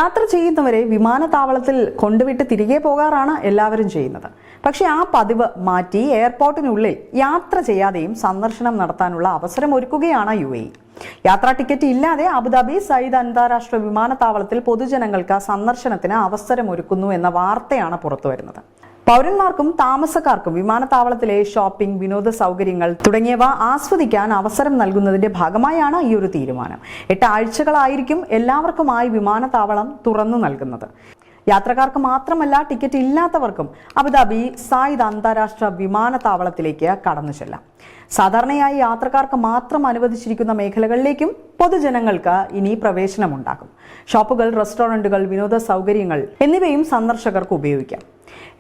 യാത്ര ചെയ്യുന്നവരെ വിമാനത്താവളത്തിൽ കൊണ്ടുവിട്ട് തിരികെ പോകാറാണ് എല്ലാവരും ചെയ്യുന്നത്. പക്ഷേ ആ പതിവ് മാറ്റി എയർപോർട്ടിനുള്ളിൽ യാത്ര ചെയ്യാതെയും സന്ദർശനം നടത്താനുള്ള അവസരം ഒരുക്കുകയാണ് UAE. യാത്രാ ടിക്കറ്റ് ഇല്ലാതെ അബുദാബി സയ്യിദ് അന്താരാഷ്ട്ര വിമാനത്താവളത്തിൽ പൊതുജനങ്ങൾക്ക് സന്ദർശനത്തിന് അവസരമൊരുക്കുന്നു എന്ന വാർത്തയാണ് പുറത്തുവരുന്നത്. പൗരന്മാർക്കും താമസക്കാർക്കും വിമാനത്താവളത്തിലെ ഷോപ്പിംഗ്, വിനോദ സൗകര്യങ്ങൾ തുടങ്ങിയവ ആസ്വദിക്കാൻ അവസരം നൽകുന്നതിന്റെ ഭാഗമായാണ് ഈ ഒരു തീരുമാനം. 8 ആഴ്ചകളായിരിക്കും എല്ലാവർക്കുമായി വിമാനത്താവളം തുറന്നു നൽകുന്നത്. യാത്രക്കാർക്ക് മാത്രമല്ല, ടിക്കറ്റ് ഇല്ലാത്തവർക്കും അബുദാബി സയ്യിദ് അന്താരാഷ്ട്ര വിമാനത്താവളത്തിലേക്ക് കടന്നു ചെല്ലാം. സാധാരണയായി യാത്രക്കാർക്ക് മാത്രം അനുവദിച്ചിരിക്കുന്ന മേഖലകളിലേക്കും പൊതുജനങ്ങൾക്ക് ഇനി പ്രവേശനമുണ്ടാകും. ഷോപ്പുകൾ, റെസ്റ്റോറന്റുകൾ, വിനോദ സൗകര്യങ്ങൾ എന്നിവയും സന്ദർശകർക്ക് ഉപയോഗിക്കാം.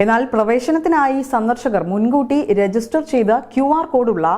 എന്നാൽ പ്രവേശനത്തിനായി സന്ദർശകർ മുൻകൂട്ടി രജിസ്റ്റർ ചെയ്ത് QR കോഡുള്ള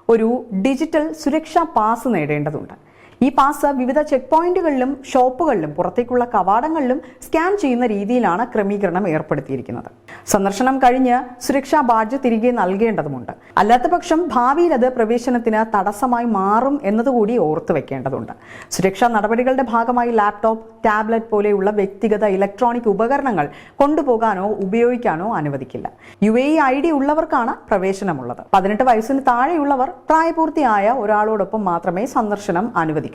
ഒരു ഡിജിറ്റൽ സുരക്ഷാ പാസ് നേടേണ്ടതുണ്ട്. ഈ പാസ് വിവിധ ചെക്ക് പോയിന്റുകളിലും ഷോപ്പുകളിലും പുറത്തേക്കുള്ള കവാടങ്ങളിലും സ്കാൻ ചെയ്യുന്ന രീതിയിലാണ് ക്രമീകരണം ഏർപ്പെടുത്തിയിരിക്കുന്നത്. സന്ദർശനം കഴിഞ്ഞ് സുരക്ഷാ ബാഡ്ജ് തിരികെ നൽകേണ്ടതുണ്ട്. അല്ലാത്തപക്ഷം ഭാവിയിൽ അത് പ്രവേശനത്തിന് തടസ്സമായി മാറും എന്നതുകൂടി ഓർത്തു വെക്കേണ്ടതുണ്ട്. സുരക്ഷാ നടപടികളുടെ ഭാഗമായി ലാപ്ടോപ്പ്, ടാബ്ലറ്റ് പോലെയുള്ള വ്യക്തിഗത ഇലക്ട്രോണിക് ഉപകരണങ്ങൾ കൊണ്ടുപോകാനോ ഉപയോഗിക്കാനോ അനുവദിക്കില്ല. UAE ID ഉള്ളവർക്കാണ് പ്രവേശനമുള്ളത്. 18 വയസ്സിന് താഴെയുള്ളവർ പ്രായപൂർത്തിയായ ഒരാളോടൊപ്പം മാത്രമേ സന്ദർശനം അനുവദിക്കൂ.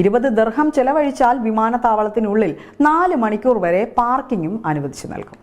20 ദിർഹം ചെലവഴിച്ചാൽ വിമാനത്താവളത്തിനുള്ളിൽ 4 മണിക്കൂർ വരെ പാർക്കിങ്ങും അനുവദിച്ചു നൽകും.